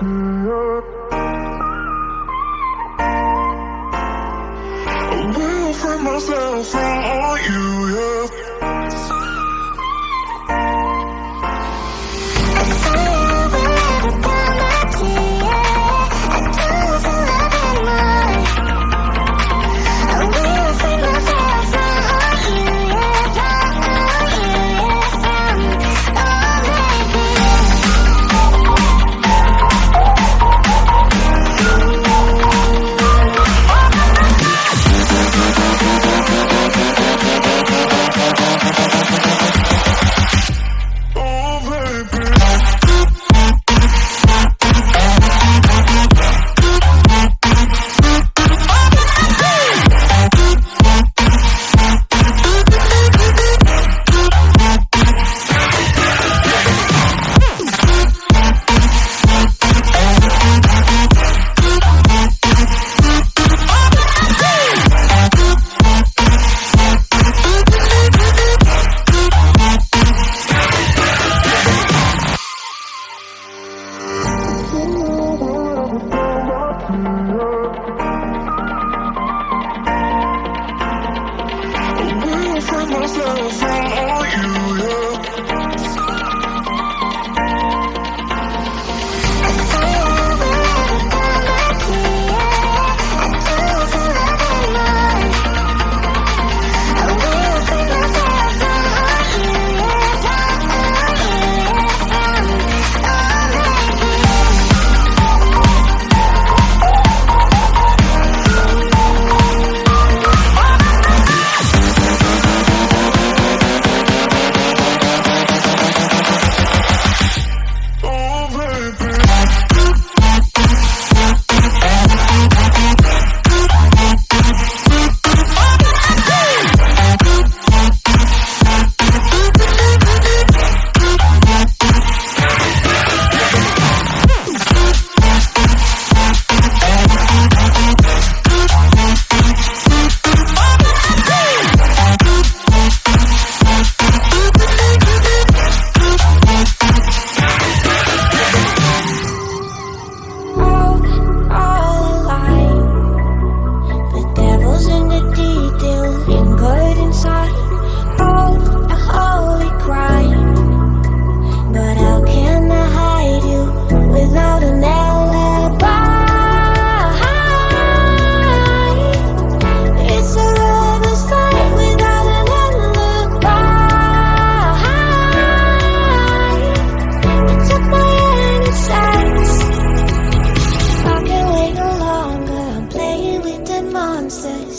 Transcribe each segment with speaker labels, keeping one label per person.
Speaker 1: I will free myself from you, yeah.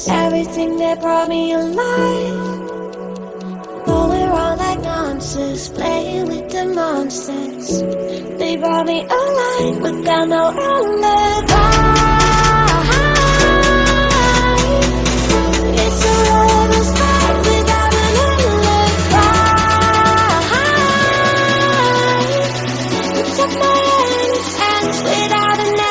Speaker 2: Everything that brought me alive, but we're all like monsters, playing with the monsters. They brought me alive without no alibi. It's a lover's fight without an alibi. It's up my hands without an alibi.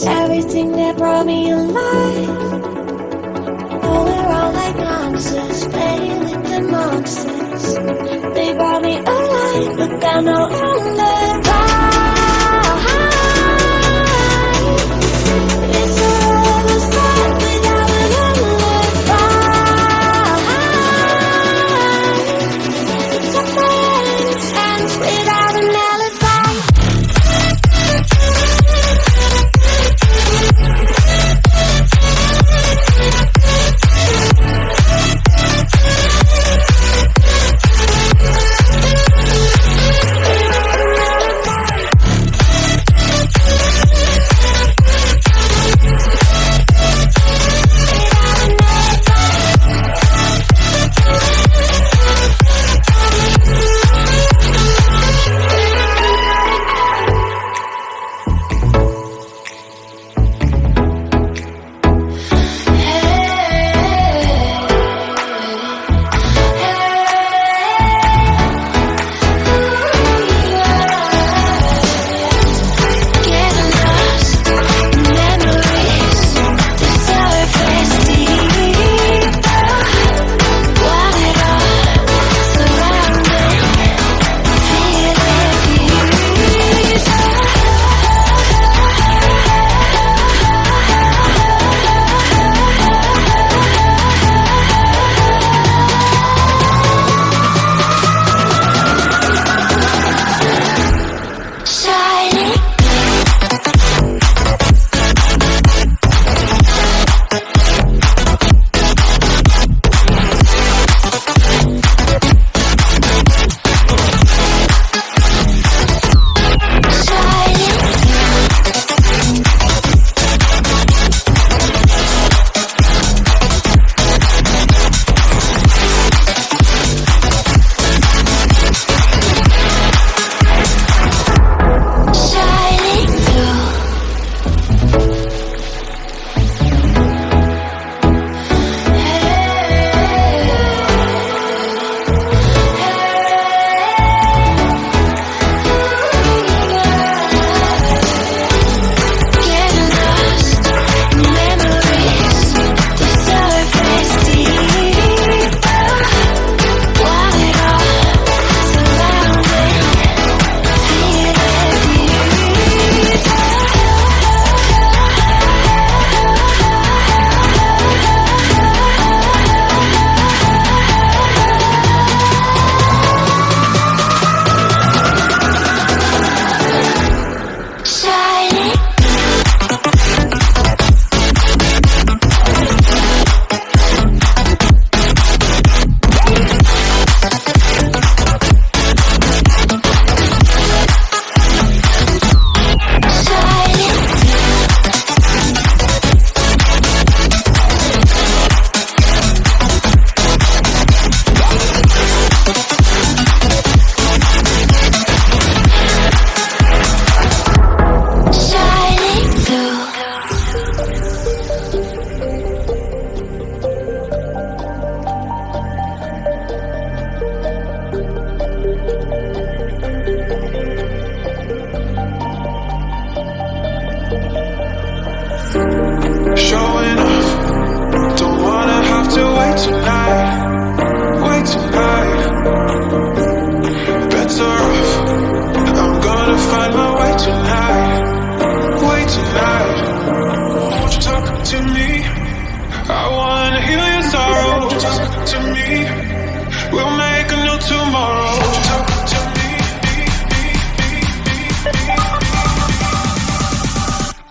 Speaker 2: Everything that brought me alive, oh, we're all like monsters, playing with the monsters. They brought me alive without no alibi. It's a lover's fight without an alibi. It's a
Speaker 1: We'll make a new tomorrow. Talk to me.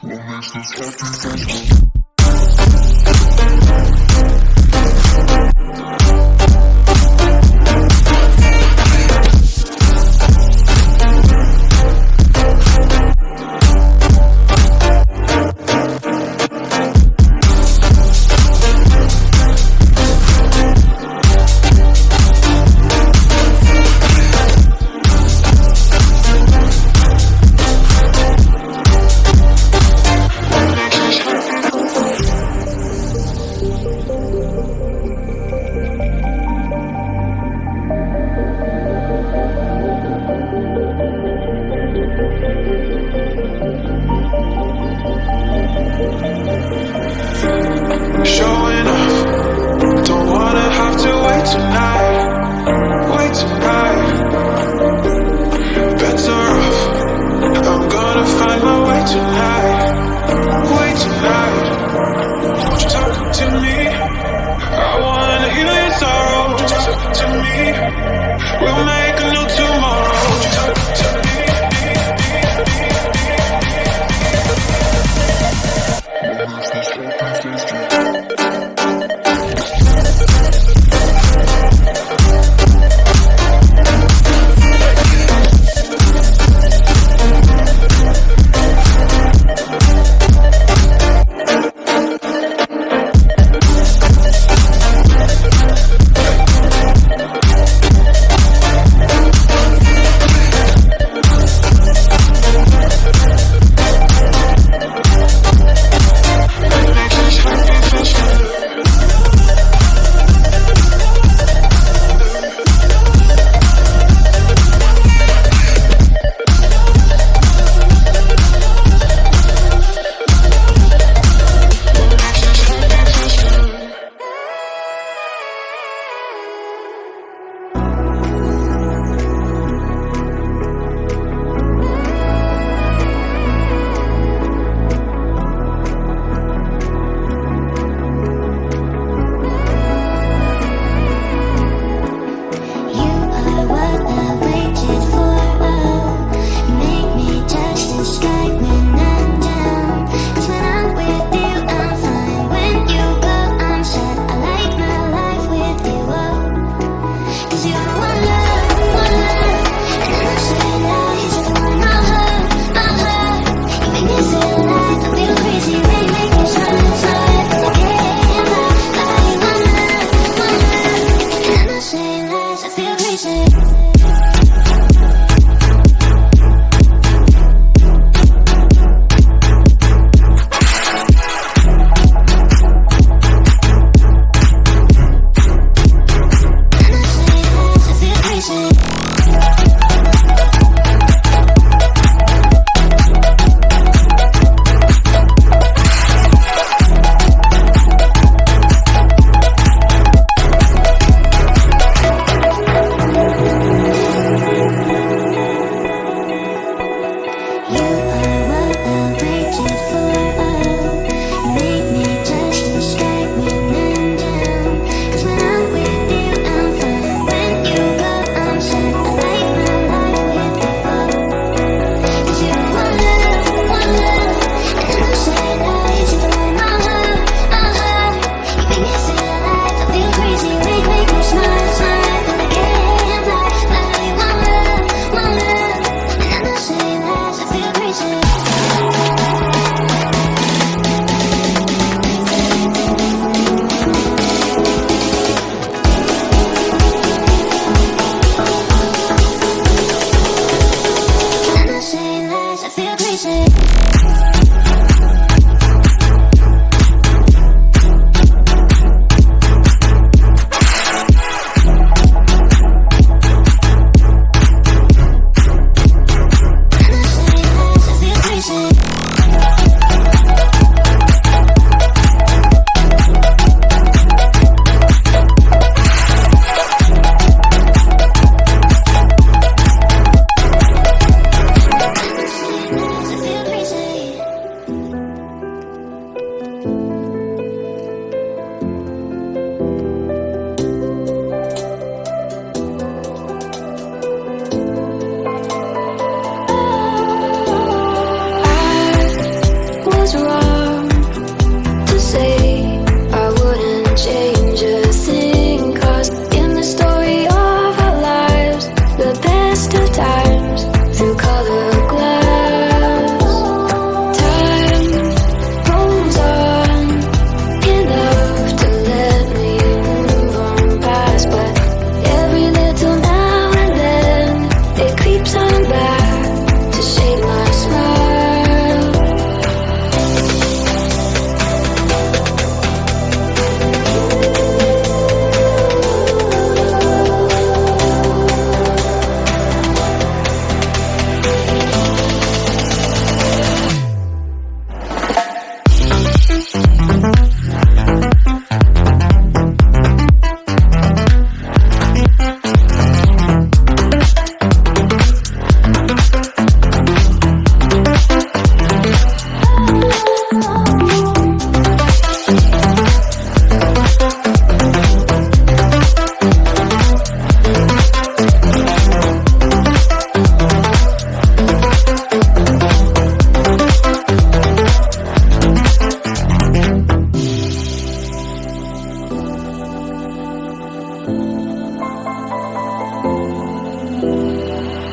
Speaker 1: We'll make this happen.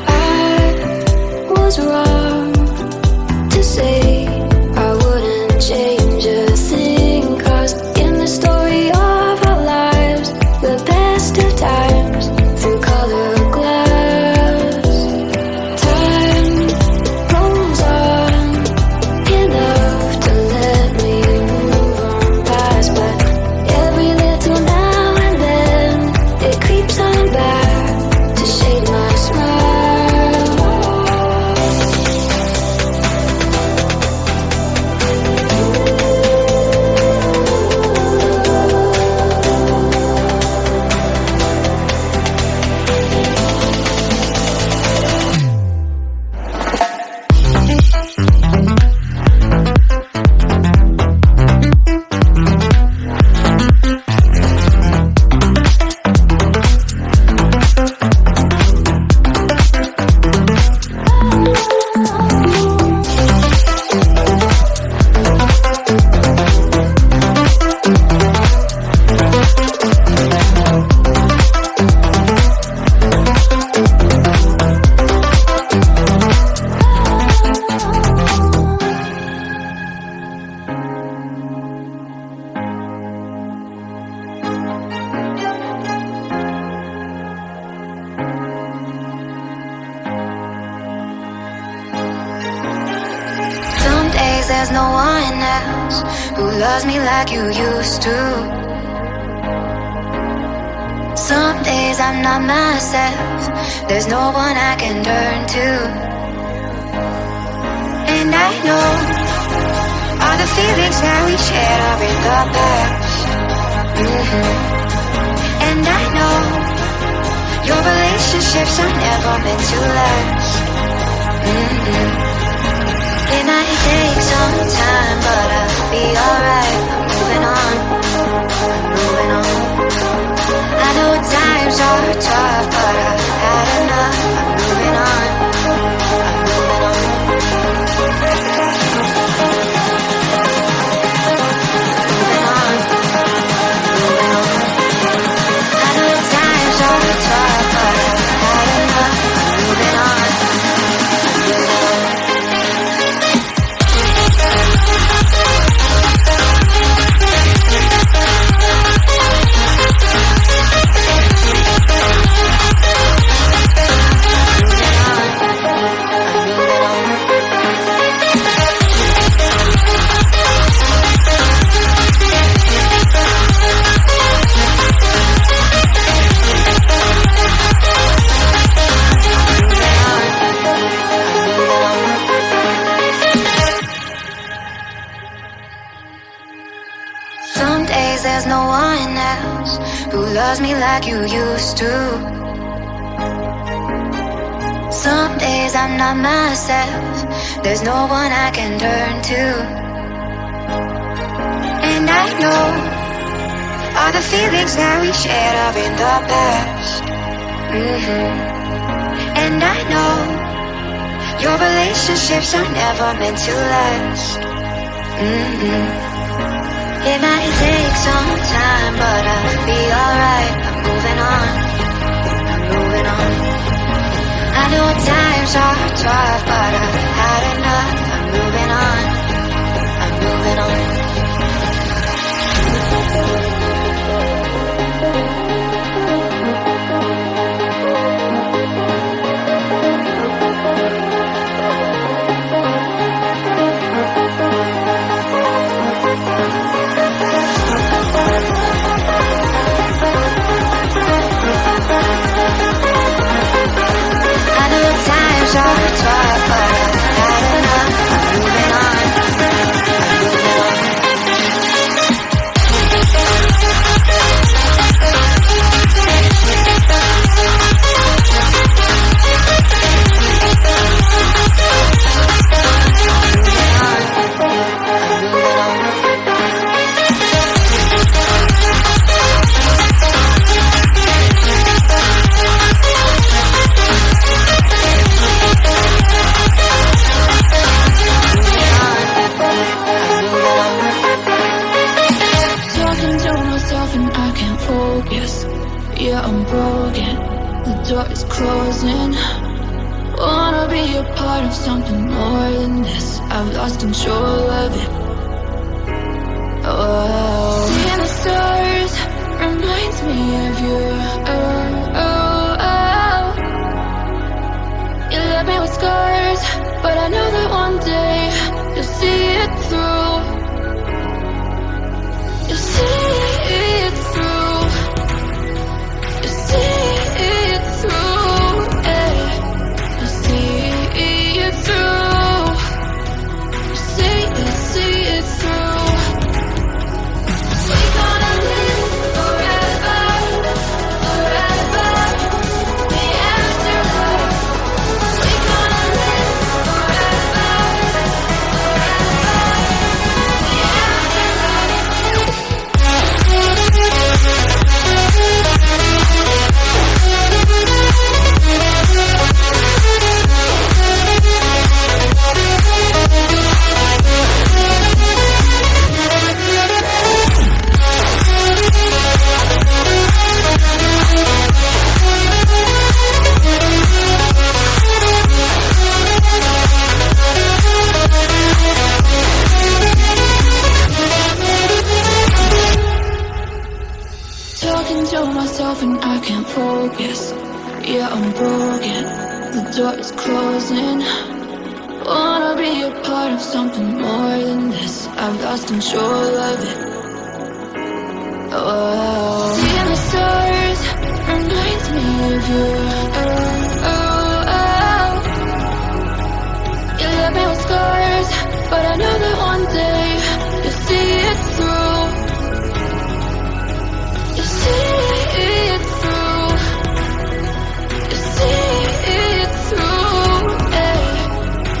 Speaker 2: I was wrong to say I wouldn't change a thing, 'cause in the story of our lives, the best of times through color glass. Time rolls on enough to let me move on past, but every little now and then it creeps on back to shade my smile. There's no one else who loves me like you used to. Some days I'm not myself, there's no one I can turn to. And I know all the feelings that we shared are in the past. And I know your relationships are never meant to last. It might take some time, but I'll be alright. I'm moving on, I'm moving on. I know times are tough, but I've had enough. I'm moving on, I'm moving on. Moving on, moving on. I know times are tough, but I've had enough. I'm moving on, I'm moving on. Some days there's no one else who loves me like you used to. Some days I'm not myself, there's no one I can turn to. And I know all the feelings that we shared are in the past. And I know your relationships are never meant to last. It might take some time, but I'll be alright. I'm moving on, I'm moving on. I know times are tough, but I've had enough. I'm moving on, I'm moving on. I know times are tough, but focus. Yeah, I'm broken, the door is closing. Wanna be a part of something more than this. I've lost control of it. Oh, seeing the stars reminds me of you. You left me with scars, but I know that one day you'll see it through. You'll see it through. You'll see it through. Yeah. You'll see it through. You'll see it through. We're gonna live forever, forever. The afterlife. We're gonna live forever, forever. The talking to myself and I can't focus. Yeah, I'm broken, the door is closing. Wanna be a part of something more than this. I've lost control of it. Oh.